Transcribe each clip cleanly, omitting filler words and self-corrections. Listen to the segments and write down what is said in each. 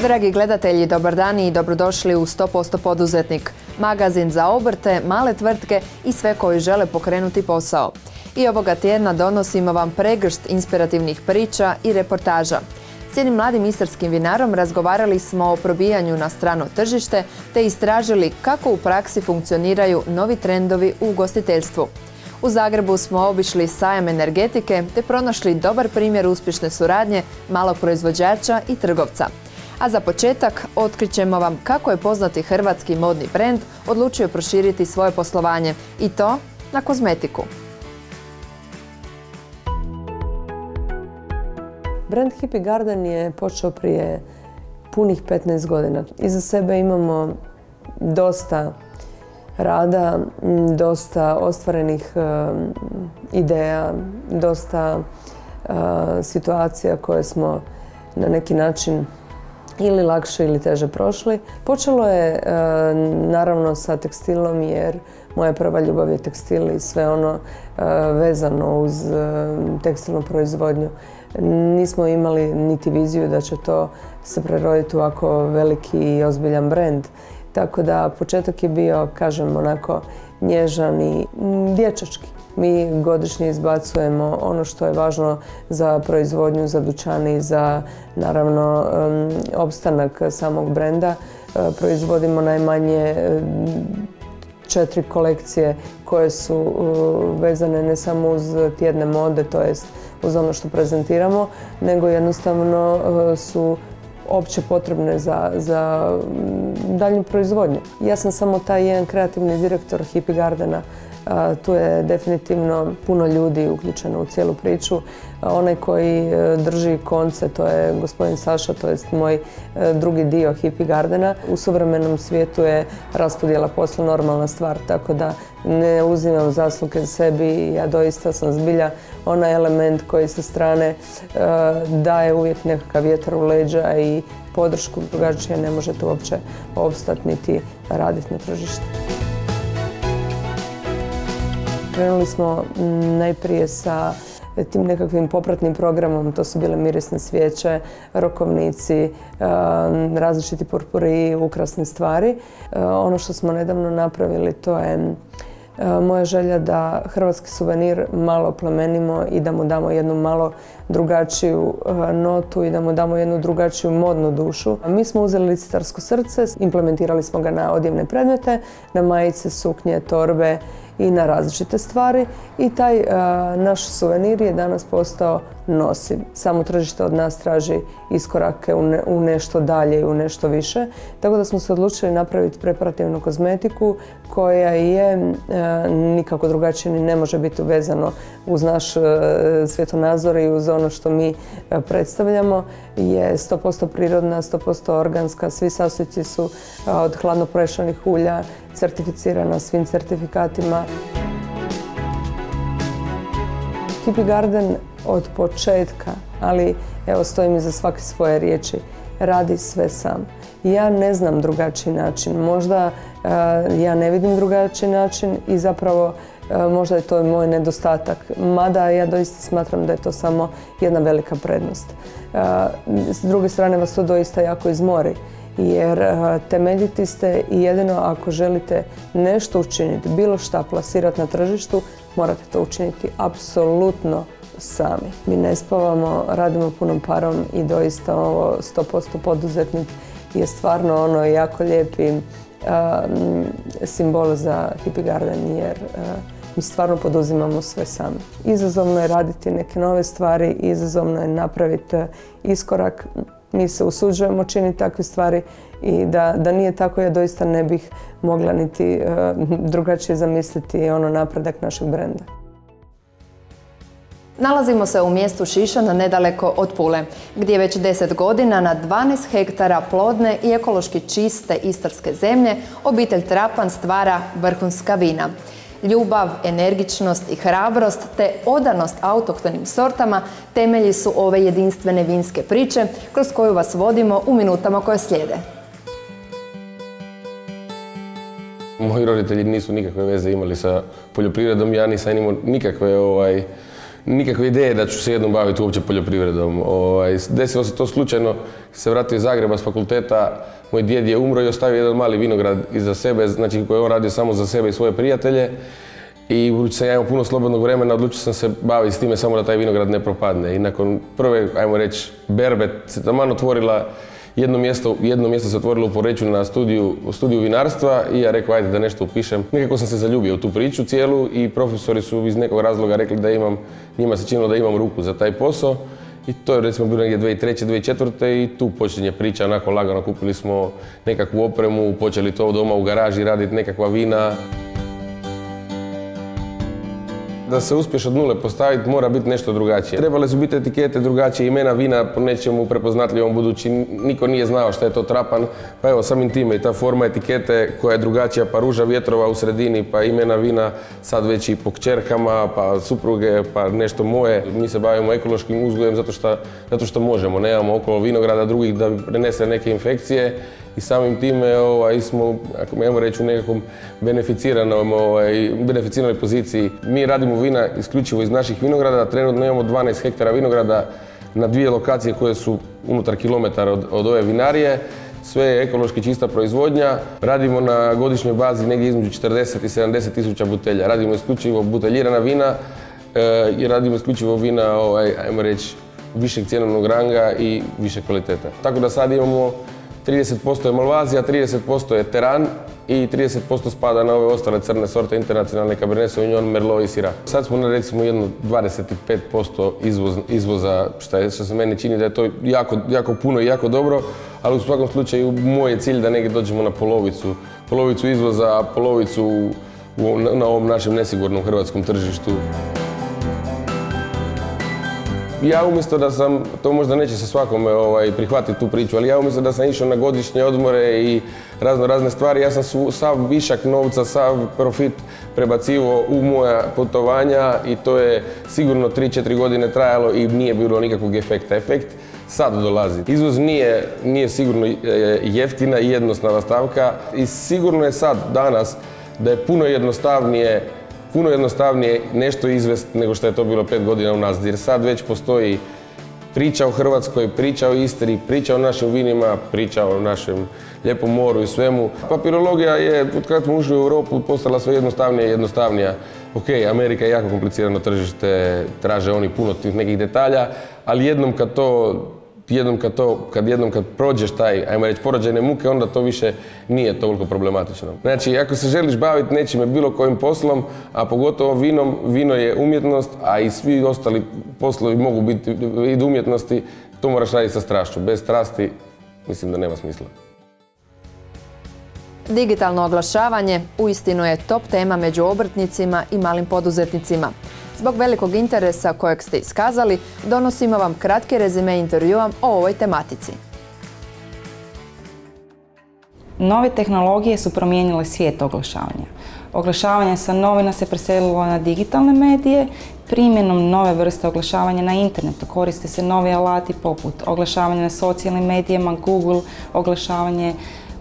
Dragi gledatelji, dobar dan i dobrodošli u 100% poduzetnik, magazin za obrte, male tvrtke i sve koji žele pokrenuti posao. I ovoga tjedna donosimo vam pregršt inspirativnih priča i reportaža. S jednim mladim istarskim vinarom razgovarali smo o probijanju na strano tržište te istražili kako u praksi funkcioniraju novi trendovi u ugostiteljstvu. U Zagrebu smo obišli sajam energetike te pronašli dobar primjer uspješne suradnje malog proizvođača i trgovca. A za početak otkrićemo vam kako je poznati hrvatski modni brend odlučio proširiti svoje poslovanje i to na kozmetiku. Brand Hippie Garden je počeo prije punih 15 godina. Iza sebe imamo dosta rada, dosta ostvarenih ideja, dosta situacija koje smo na neki način ili lakše ili teže prošli. Počelo je naravno sa tekstilom jer moja prva ljubav je tekstil i sve ono vezano uz tekstilnu proizvodnju. Nismo imali niti viziju da će to se preroditi u ovako veliki i ozbiljan brend. Tako da početak je bio, kažem, onako nježan i dječački. Mi godišnje izbacujemo ono što je važno za proizvodnju, za dućan i za, naravno, opstanak samog brenda. Proizvodimo najmanje 4 kolekcije koje su vezane ne samo uz tjedne mode, to jest uz ono što prezentiramo, nego jednostavno su opće potrebne za daljnju proizvodnju. Ja sam samo taj jedan kreativni direktor Hippie Gardena. Tu je definitivno puno ljudi uključeno u cijelu priču. Onaj koji drži konce, to je gospodin Saša, to jest moj drugi dio Hippie Gardena. U suvremenom svijetu je raspodjela posla normalna stvar, tako da ne uzimam zasluge sebi. Ja doista sam zbilja onaj element koji sa strane daje uvijek nekakav vjetar u leđa i podršku, drugačije ne možete uopće opstati niti raditi na tržištu. Krenuli smo najprije sa tim nekakvim popratnim programom, to su bile mirisne svijeće, rokovnici, različiti purpuri, ukrasne stvari. Ono što smo nedavno napravili, to je moja želja da hrvatski suvenir malo plemenimo i da mu damo jednu malo drugačiju notu i da mu damo jednu drugačiju modnu dušu. Mi smo uzeli licitarsko srce, implementirali smo ga na odjevne predmete, na majice, suknje, torbe i na različite stvari i taj naš suvenir je danas postao nosiv. Samo tržište od nas traži iskorake u nešto dalje i u nešto više. Tako da smo se odlučili napraviti preparativnu kozmetiku koja je nikako drugačije ni ne može biti vezano uz naš svjetonazor i uz ono što mi predstavljamo. Je 100% prirodna, 100% organska, svi sastojci su od hladno prešanih ulja, certificirana svim certifikatima. Hippie Garden od početka, ali evo stojim iza svake svoje riječi, radi sve sam. Ja ne znam drugačiji način, možda ja ne vidim drugačiji način i zapravo možda je to moj nedostatak, mada ja doista smatram da je to samo jedna velika prednost. S druge strane vas to doista jako izmori, jer temeljiti ste i jedino ako želite nešto učiniti, bilo šta plasirati na tržištu, morate to učiniti apsolutno sami. Mi ne spavamo, radimo punom parom i doista ovo 100% poduzetnik je stvarno ono jako lijepi simbol za Hippie Garden jer mi stvarno poduzimamo sve sami. Izazovno je raditi neke nove stvari, izazovno je napraviti iskorak. Mi se usuđujemo činiti takve stvari i da nije tako ja doista ne bih mogla niti drugačije zamisliti ono napredak našeg brenda. Nalazimo se u mjestu Šišana nedaleko od Pule, gdje već 10 godina na 12 hektara plodne i ekološki čiste istarske zemlje obitelj Trapan stvara vrhunska vina. Ljubav, energičnost i hrabrost te odanost autohtonim sortama temelji su ove jedinstvene vinske priče kroz koju vas vodimo u minutama koje slijede. Moji roditelji nisu nikakve veze imali sa poljoprivredom, ja nisam imao nikakve nikakve ideje da ću se jednom baviti uopće poljoprivredom. Desilo se to slučajno, se vratio iz Zagreba s fakulteta, moj djed je umro i ostavio jedan mali vinograd iza sebe, znači koji je on radio samo za sebe i svoje prijatelje. I budući sam ja imao puno slobodnog vremena, odlučio sam se baviti s time samo da taj vinograd ne propadne. I nakon prve, ajmo reći, berbe se taman otvorila jedno mjesto se otvorilo u Poreču na studiju vinarstva i ja rekao ajde da nešto upišem. Nekako sam se zaljubio u tu priču cijelu i profesori su iz nekog razloga rekli da njima se činilo da imam ruku za taj posao. I to je recimo bilo negdje 2003. 2004. i tu počinje priča, onako lagano kupili smo nekakvu opremu, počeli to doma u garaži raditi nekakva vina. Da se uspješ od nule postaviti mora biti nešto drugačije. Trebale su biti etikete drugačije, imena vina po nečemu prepoznatljivom budući niko nije znao šta je to trapan. Pa evo samim time i ta forma etikete koja je drugačija, pa ruža vjetrova u sredini, pa imena vina sad već i po kćerkama, pa supruge, pa nešto moje. Mi se bavimo ekološkim uzgojem zato što možemo, nemamo okolo vinograda drugih da bi prenese neke infekcije. I samim time smo, ako možemo reći, u nekakvom beneficiranoj poziciji. Mi radimo vina isključivo iz naših vinograda, trenutno imamo 12 hektara vinograda na 2 lokacije koje su unutar kilometar od ove vinarije. Sve je ekološki čista proizvodnja. Radimo na godišnjoj bazi negdje između 40 i 70 tisuća butelja. Radimo isključivo buteljirana vina i radimo isključivo vina, ajmo reći, višeg cjenovnog ranga i više kvaliteta. Tako da sad imamo 30% je Malvazija, 30% je Teran i 30% spada na ove ostale crne sorte internacionalne Cabernet Sauvignon, Merlot i Syrah. Sad smo na recimo jedno 25% izvoza, što se meni čini da je to jako puno i jako dobro, ali u svakom slučaju moj je cilj da negdje dođemo na polovicu izvoza, a polovicu na ovom našem nesigurnom hrvatskom tržištu. Ja umjesto da sam, to možda neće se svakome prihvatiti tu priču, ali ja umjesto da sam išao na godišnje odmore i razne stvari, ja sam sav višak novca, sav profit prebacivo u moja putovanja i to je sigurno 3-4 godine trajalo i nije bilo nikakvog efekta. Efekt sad dolazi. Izvoz nije sigurno jeftina i jednostavna stavka i sigurno je sad, danas, da je puno jednostavnije nešto izvesti nego što je to bilo 5 godina unazad. Jer sad već postoji priča o Hrvatskoj, priča o Istri, priča o našim vinima, priča o našem lijepom moru i svemu. Papirologija je, od kada smo ušli u Europu, postala sve jednostavnija i jednostavnija. Ok, Amerika je jako komplicirano tržište, traže oni puno tih nekih detalja, ali jednom kad prođeš taj, ajmo reći, porođajne muke, onda to više nije toliko problematično. Znači, ako se želiš baviti nečime, bilo kojim poslom, a pogotovo vinom, vino je umjetnost, a i svi ostali poslovi mogu biti vid umjetnosti, to moraš raditi sa strašću. Bez strasti, mislim da nema smisla. Digitalno oglašavanje uistinu je top tema među obrtnicima i malim poduzetnicima. Zbog velikog interesa kojeg ste iskazali, donosimo vam kratki rezime intervjua o ovoj tematici. Nove tehnologije su promijenile svijet oglašavanja. Oglašavanje sa novina se preselilo na digitalne medije, primjenom nove vrste oglašavanja na internetu koriste se novi alati poput oglašavanja na socijalnim medijima, Google, oglašavanje,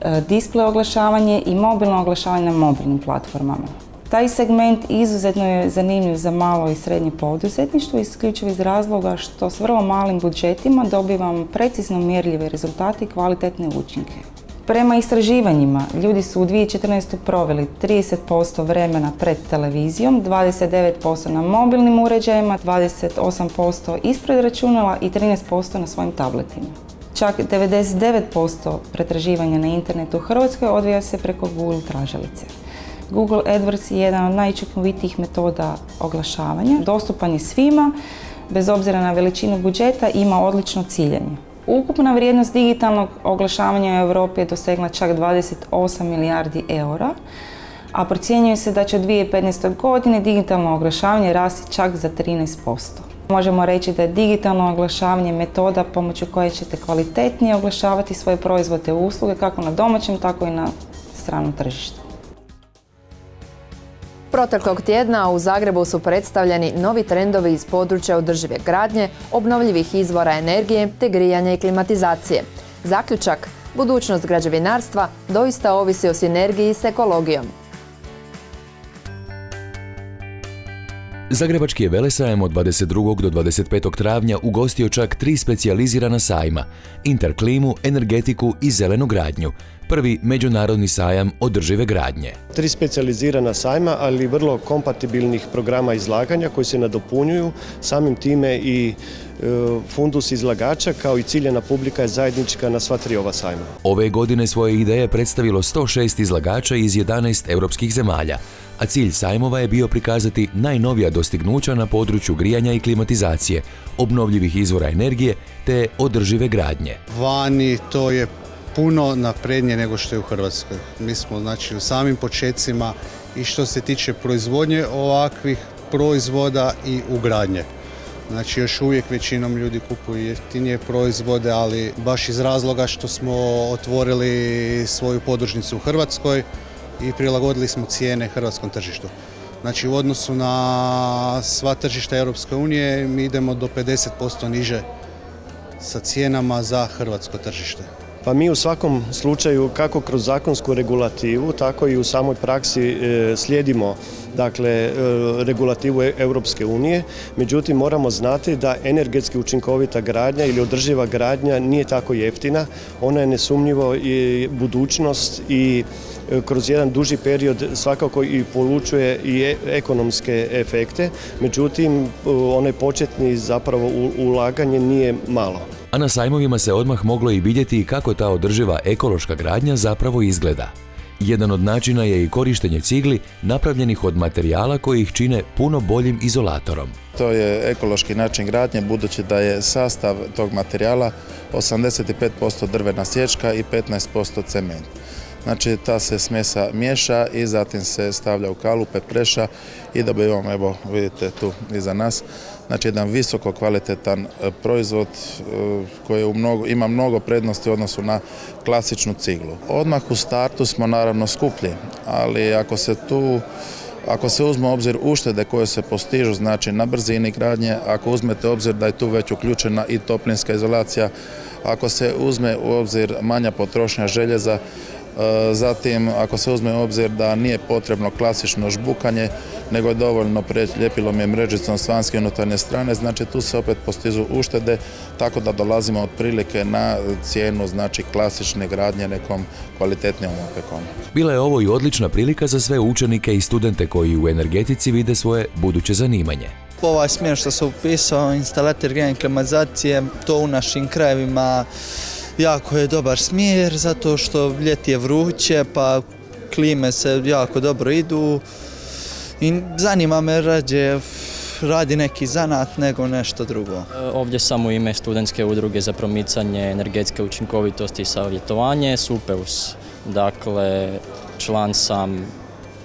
display oglašavanje i mobilno oglašavanje na mobilnim platformama. Taj segment izuzetno je zanimljiv za malo i srednje poduzetništvo, isključivo iz razloga što s vrlo malim budžetima dobivamo precizno mjerljive rezultate i kvalitetne učinke. Prema istraživanjima, ljudi su u 2014. proveli 30% vremena pred televizijom, 29% na mobilnim uređajima, 28% ispred računala i 13% na svojim tabletima. Čak 99% pretraživanja na internetu u Hrvatskoj odvija se preko Google tražilice. Google AdWords je jedan od najučinkovitijih metoda oglašavanja. Dostupan je svima, bez obzira na veličinu budžeta, ima odlično ciljanje. Ukupna vrijednost digitalnog oglašavanja u Europi je dosegla čak 28 milijardi eura, a procjenjuje se da će u 2015. godini digitalno oglašavanje rasti čak za 13%. Možemo reći da je digitalno oglašavanje metoda pomoću koje ćete kvalitetnije oglašavati svoje proizvode i usluge kako na domaćem, tako i na stranom tržištu. Proteklog tjedna u Zagrebu su predstavljeni novi trendovi iz područja održive gradnje, obnovljivih izvora energije te grijanja i klimatizacije. Zaključak, budućnost građevinarstva doista ovisi o sinergiji s ekologijom. Zagrebački je velesajam od 22. do 25. travnja ugostio čak 3 specijalizirana sajma: Interklimu, energetiku i zelenu gradnju, prvi međunarodni sajam održive gradnje. 3 specijalizirana sajma, ali vrlo kompatibilnih programa izlaganja koji se nadopunjuju, samim time i fundus izlagača kao i ciljena publika je zajednička na sva 3 ova sajma. Ove godine svoje ideje predstavilo 106 izlagača iz 11 europskih zemalja, a cilj sajmova je bio prikazati najnovija dostignuća na području grijanja i klimatizacije, obnovljivih izvora energije te održive gradnje. Vani to je puno naprednije nego što je u Hrvatskoj. Mi smo znači u samim počecima i što se tiče proizvodnje ovakvih proizvoda i ugradnje. Znači još uvijek većinom ljudi kupuju jeftinije proizvode, ali baš iz razloga što smo otvorili svoju podružnicu u Hrvatskoj i prilagodili smo cijene hrvatskom tržištu. Znači u odnosu na sva tržišta Europske unije mi idemo do 50% niže sa cijenama za hrvatsko tržište. Pa mi u svakom slučaju, kako kroz zakonsku regulativu, tako i u samoj praksi slijedimo regulativu Europske unije. Međutim, moramo znati da energetski učinkovita gradnja ili održiva gradnja nije tako jeftina. Ona je nesumnjivo i budućnost i kroz jedan duži period svakako i polučuje i ekonomske efekte. Međutim, onaj početni zapravo ulaganje nije malo. A na sajmovima se odmah moglo i vidjeti kako ta održiva ekološka gradnja zapravo izgleda. Jedan od načina je i korištenje cigli napravljenih od materijala koji ih čine puno boljim izolatorom. To je ekološki način gradnje, budući da je sastav tog materijala 85% drvena sječka i 15% cement. Znači ta se smjesa miješa i zatim se stavlja u kalupe, preša i dobivamo, evo vidite tu iza nas, znači jedan visoko kvalitetan proizvod koji ima mnogo prednosti u odnosu na klasičnu ciglu. Odmah u startu smo naravno skuplji, ali ako se uzme u obzir uštede koje se postižu, znači na brzini gradnje, ako uzmete u obzir da je tu već uključena i toplinska izolacija, ako se uzme u obzir manja potrošnja željeza, zatim ako se uzme u obzir da nije potrebno klasično žbukanje, nego je dovoljno preći ljepilom i mrežicom s vanjske i unutarnje strane, znači tu se opet postižu uštede, tako da dolazimo otprilike na cijenu znači klasične gradnje nekom kvalitetnijom opekom. Bila je ovo i odlična prilika za sve učenike i studente koji u energetici vide svoje buduće zanimanje. Ovaj smjer što se upisao, instalater grijanja i klimatizacije, to u našim krajevima jako je dobar smjer, zato što ljeti je vruće, pa klime se jako dobro idu i zanima me rađe radi neki zanat nego nešto drugo. Ovdje sam u ime studentske udruge za promicanje energetske učinkovitosti i savjetovanje, SUPEUS. Dakle, član sam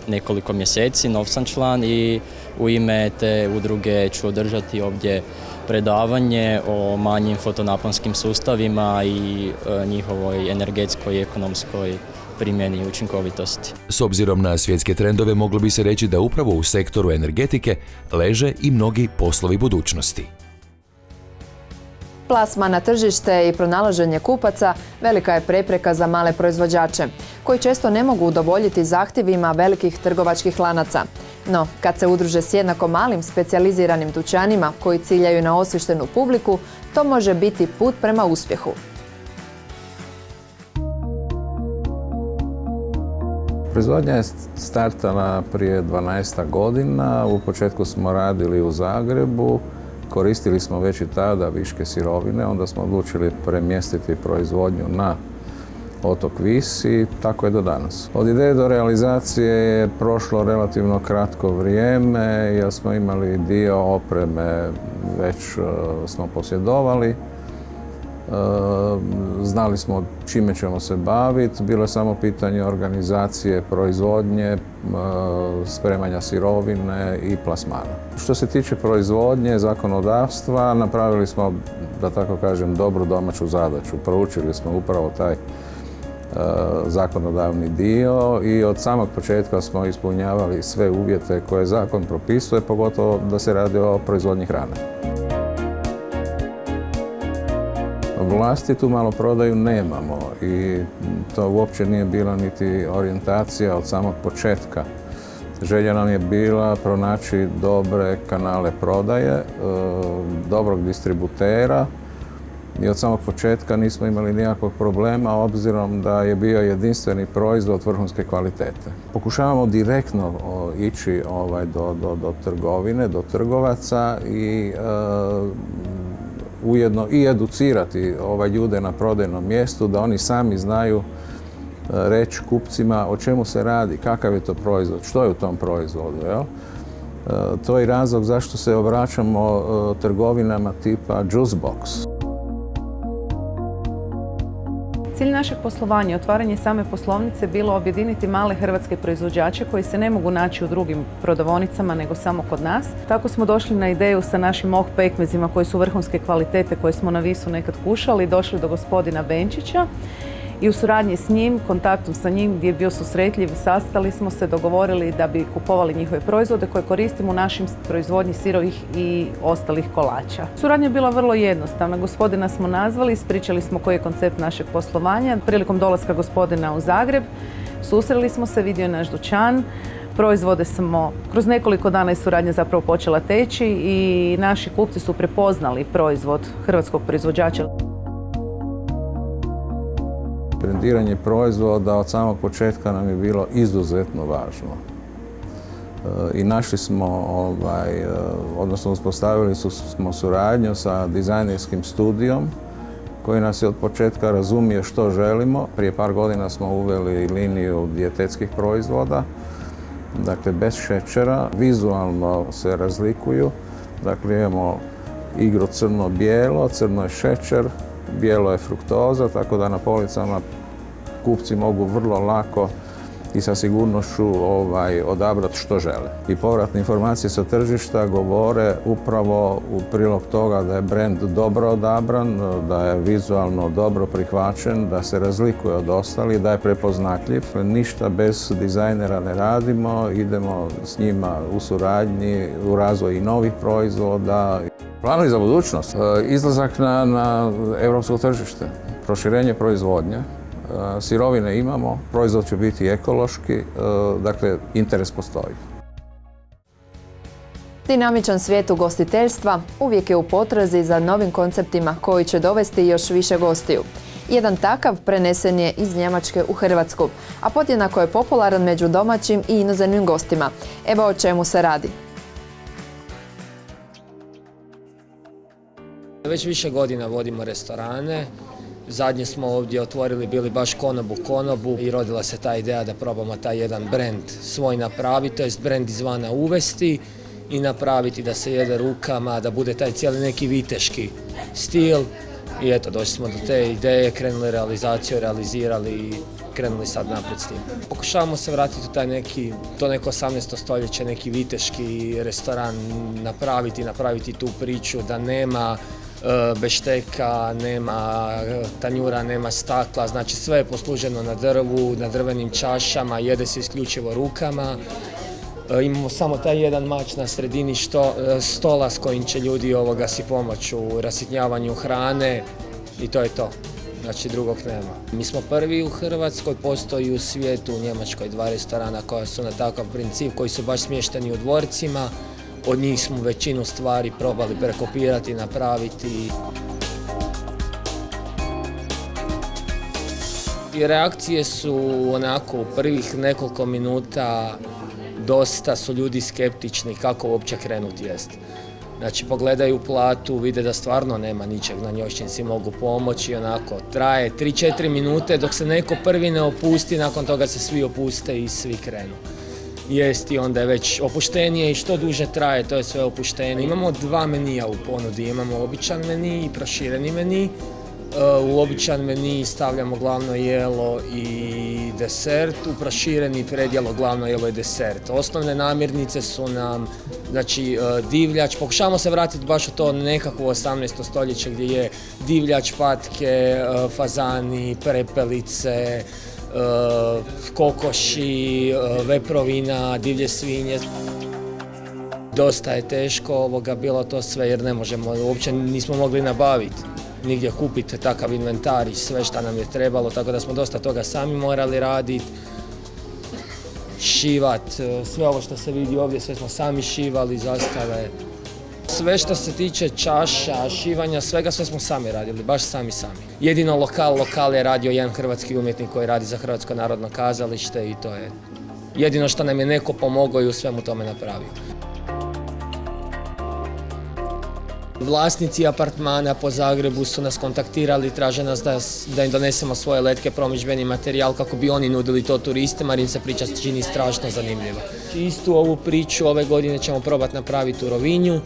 nekoliko mjeseci, nov sam član i u ime te udruge ću održati ovdje predavanje o manjim fotonaponskim sustavima i njihovoj energetskoj i ekonomskoj primjeni i učinkovitosti. S obzirom na svjetske trendove moglo bi se reći da upravo u sektoru energetike leže i mnogi poslovi budućnosti. Plasman na tržište i pronalaženje kupaca velika je prepreka za male proizvođače, koji često ne mogu udovoljiti zahtjevima velikih trgovačkih lanaca. No, kad se udruže s jednako malim specijaliziranim dućanima koji ciljaju na osvještenu publiku, to može biti put prema uspjehu. Proizvodnja je startala prije 12 godina. U početku smo radili u Zagrebu. Koristili smo već i tada viške sirovine, onda smo odlučili premjestiti proizvodnju na otok Vis i tako je do danas. Od ideje do realizacije je prošlo relativno kratko vrijeme jer smo imali dio opreme već smo posjedovali. Znali smo čime ćemo se baviti, bilo je samo pitanje organizacije proizvodnje, spremanja sirovine i plasmana. Što se tiče proizvodnje, zakonodavstva, napravili smo, da tako kažem, dobru domaću zadaću. Proučili smo upravo taj zakonodavni dio i od samog početka smo ispunjavali sve uvjete koje zakon propisuje, pogotovo da se radi o proizvodnji hrane. Vlastitu maloprodaju nemamo i to uopće nije bila niti orijentacija od samog početka Želja nam je bila pronaći dobre kanale prodaje, dobrog distributera i od samog početka nismo imali nikakvog problema obzirom da je bio jedinstveni proizvod vrhunske kvalitete. Pokušavamo direktno ići do trgovine, do trgovaca i ujedno i educirati ljude na prodajnom mjestu da oni sami znaju reći kupcima o čemu se radi, kakav je to proizvod, što je u tom proizvodu. Jel? To je razlog zašto se obraćamo trgovinama tipa Juice Box. Cilj našeg poslovanja i otvaranje same poslovnice bilo objediniti male hrvatske proizvođače koji se ne mogu naći u drugim prodavaonicama nego samo kod nas. Tako smo došli na ideju sa našim mok pekmezima koji su vrhunske kvalitete koje smo na Visu nekad kušali, došli do gospodina Benčića i u suradnji s njim, kontaktom sa njim gdje je bio susretljiv, sastali smo se, dogovorili da bi kupovali njihove proizvode koje koristimo u našim proizvodnji sirovih i ostalih kolača. Suradnja je bila vrlo jednostavna. Gospodina smo nazvali, ispričali smo koji je koncept našeg poslovanja. Prilikom dolaska gospodina u Zagreb susreli smo se, vidio je naš dućan. Proizvode smo, kroz nekoliko dana je suradnja zapravo počela teći i naši kupci su prepoznali proizvod hrvatskog proizvođača. Brendiranje proizvoda od samog početka nam je bilo izuzetno važno. I našli smo, odnosno uspostavili smo suradnju sa dizajnerskim studijom koji nas je od početka razumio što želimo. Prije par godina smo uveli liniju dijetetskih proizvoda, dakle bez šećera, vizualno se razlikuju. Dakle imamo igru crno-bijelo, crno je šećer, bijelo je fruktoza, tako da na policama kupci mogu vrlo lako i sa sigurnošću odabrati što žele. I povratne informacije sa tržišta govore upravo u prilog toga da je brend dobro odabran, da je vizualno dobro prihvaćen, da se razlikuje od ostalih, da je prepoznatljiv. Ništa bez dizajnera ne radimo, idemo s njima u suradnji, u razvoj i novih proizvoda. Planovi za budućnost, izlazak na europsko tržište, proširenje proizvodnje, sirovine imamo, proizvod će biti ekološki, dakle interes postoji. Dinamičan svijet ugostiteljstva uvijek je u potrazi za novim konceptima koji će dovesti još više gostiju. Jedan takav prenesen je iz Njemačke u Hrvatsku, a podjednako je popularan među domaćim i inozemnim gostima. Evo o čemu se radi. Već više godina vodimo restorane. Zadnje smo ovdje otvorili bili baš Konobu i rodila se ta ideja da probamo taj jedan brend svoj napraviti, to jest brend izvana uvesti i napraviti da se jede rukama, da bude taj cijeli neki viteški stil. I eto, došli smo do te ideje, krenuli realizaciju, realizirali i krenuli sad naprijed s tim. Pokušavamo se vratiti u to neko 18. stoljeće, neki viteški restoran napraviti tu priču da nema bešteka, nema tanjura, nema stakla, znači sve je posluženo na drvu, na drvenim čašama, jede se isključivo rukama. Imamo samo taj jedan mač na sredini stola s kojim će ljudi si pomoći u rasitnjavanju hrane i to je to. Znači drugog nema. Mi smo prvi u Hrvatskoj, postoji u svijetu, u Njemačkoj 2 restorana koja su na takav princip, koji su baš smješteni u dvorcima. Od njih smo većinu stvari probali prekopirati, napraviti. I reakcije su onako u prvih nekoliko minuta dosta su ljudi skeptični kako uopće krenuti jesti. Znači pogledaju platu, vide da stvarno nema ničeg na njoj s čim si mogu pomoći, onako traje 3-4 minute dok se neko prvi ne opusti, nakon toga se svi opuste i svi krenu jesti, onda je već opuštenije i što duže traje, to je sve opuštenije. Imamo 2 menija u ponudi, imamo običan meni i prošireni meni. U običan meni stavljamo glavno jelo i desert, u prošireni predjelo glavno jelo i desert. Osnovne namirnice su nam, znači, divljač, pokušavamo se vratiti baš u to nekakvo 18. stoljeće gdje je divljač, patke, fazani, prepelice, kokoši, veprovina, divlje svinje. Dosta je teško bilo to sve jer ne možemo, uopće nismo mogli nabaviti, nigdje kupiti takav inventar i sve što nam je trebalo, tako da smo dosta toga sami morali raditi. šivat, sve ovo što se vidi ovdje, sve smo sami šivali, zastave. Sve što se tiče čaša, šivanja, svega, sve smo sami radili, baš sami. Jedino lokal je radio jedan hrvatski umjetnik koji radi za Hrvatsko narodno kazalište i to je jedino što nam je neko pomogao i u svemu tome napravio. Vlasnici apartmana po Zagrebu su nas kontaktirali, traže nas da im donesemo svoje letke, promidžbeni materijal kako bi oni nudili to turistima, jer im se priča čini strašno zanimljiva. Istu ovu priču ove godine ćemo probati napraviti u Rovinju,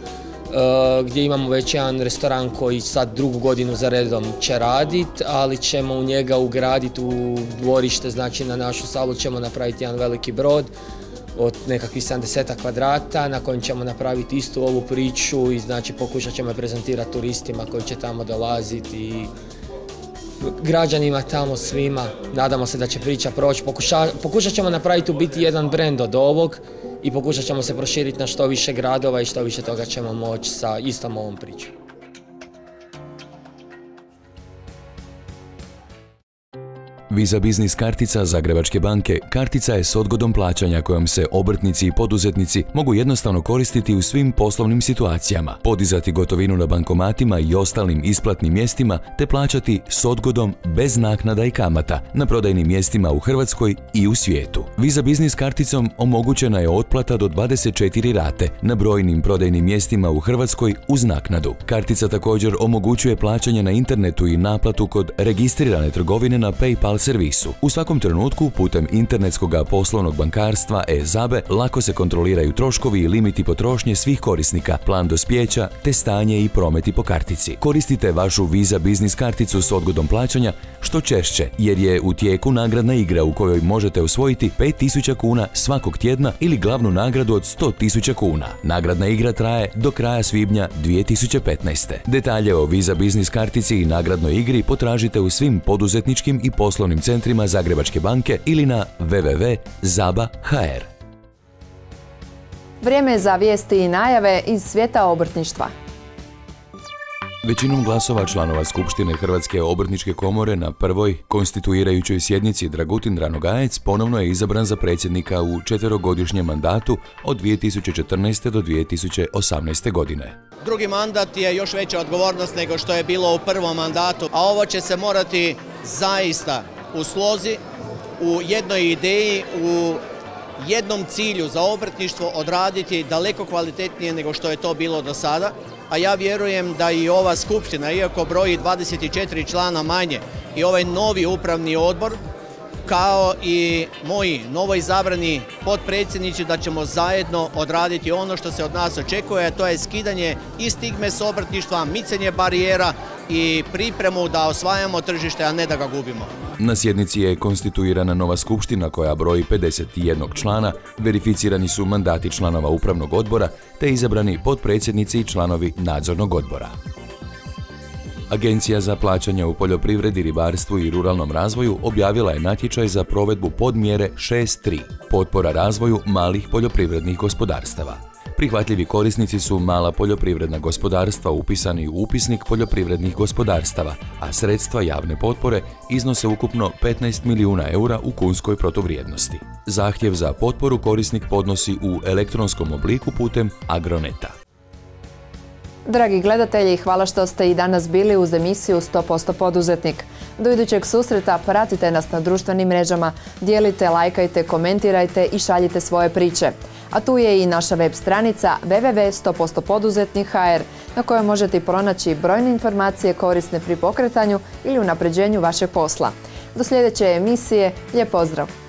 gdje imamo već jedan restoran koji sad drugu godinu za redom će raditi, ali ćemo u njega ugraditi u dvorište, znači na našu salu ćemo napraviti jedan veliki brod od nekakvih 70 kvadrata na kojem ćemo napraviti istu ovu priču i znači pokušat ćemo je prezentirati turistima koji će tamo dolaziti i građanima tamo svima. Nadamo se da će priča proći. Pokušat ćemo napraviti u biti jedan brend od ovog i pokušat ćemo se proširiti na što više gradova i što više toga ćemo moći sa istom ovom pričom. Visa Biznis kartica Zagrebačke banke kartica je s odgodom plaćanja kojom se obrtnici i poduzetnici mogu jednostavno koristiti u svim poslovnim situacijama, podizati gotovinu na bankomatima i ostalim isplatnim mjestima te plaćati s odgodom bez naknada i kamata na prodajnim mjestima u Hrvatskoj i u svijetu. Visa Biznis karticom omogućena je otplata do 24 rate na brojnim prodajnim mjestima u Hrvatskoj uz naknadu. Kartica također omogućuje plaćanje na internetu i naplatu kod registrirane trgovine na PayPal servisu. U svakom trenutku putem internetskog poslovnog bankarstva e-ZABE lako se kontroliraju troškovi i limiti potrošnje svih korisnika, plan dospijeća te stanje i prometi po kartici. Koristite vašu Visa Biznis karticu s odgodom plaćanja što češće jer je u tijeku nagradna igra u kojoj možete osvojiti 5000 kuna svakog tjedna ili glavnu nagradu od 100.000 kuna. Nagradna igra traje do kraja svibnja 2015. Detalje o Visa Biznis kartici i nagradnoj igri potražite u svim poduzetničkim i poslovnim centrima Zagrebačke banke ili na www.zaba.hr. Vrijeme je za vijesti i najave iz svijeta obrtništva. Većinom glasova članova Skupštine Hrvatske obrtničke komore na prvoj konstituirajućoj sjednici Dragutin Ranogajec ponovno je izabran za predsjednika u 4-godišnjem mandatu od 2014. do 2018. godine. Drugi mandat je još veća odgovornost nego što je bilo u prvom mandatu, a ovo će se morati zaista u slozi, u jednoj ideji, u jednom cilju za obrtništvo odraditi daleko kvalitetnije nego što je to bilo do sada. A ja vjerujem da i ova skupština, iako broji 24 člana manje, i ovaj novi upravni odbor, kao i moji novoizabrani potpredsjednici, da ćemo zajedno odraditi ono što se od nas očekuje, a to je skidanje i stigme s obrtništva, micanje barijera i pripremu da osvajamo tržište, a ne da ga gubimo. Na sjednici je konstituirana nova skupština koja broji 51 člana, verificirani su mandati članova upravnog odbora te izabrani potpredsjednici i članovi nadzornog odbora. Agencija za plaćanja u poljoprivredi, ribarstvu i ruralnom razvoju objavila je natječaj za provedbu podmjere 6.3 potpora razvoju malih poljoprivrednih gospodarstava. Prihvatljivi korisnici su mala poljoprivredna gospodarstva upisani u upisnik poljoprivrednih gospodarstava, a sredstva javne potpore iznose ukupno 15 milijuna eura u kunskoj protuvrijednosti. Zahtjev za potporu korisnik podnosi u elektronskom obliku putem Agroneta. Dragi gledatelji, hvala što ste i danas bili uz emisiju 100% poduzetnik. Do idućeg susreta pratite nas na društvenim mrežama, dijelite, lajkajte, komentirajte i šaljite svoje priče. A tu je i naša web stranica www.100postopoduzetnik.hr na kojoj možete pronaći brojne informacije korisne pri pokretanju ili unapređenju vašeg posla. Do sljedeće emisije, lijep pozdrav!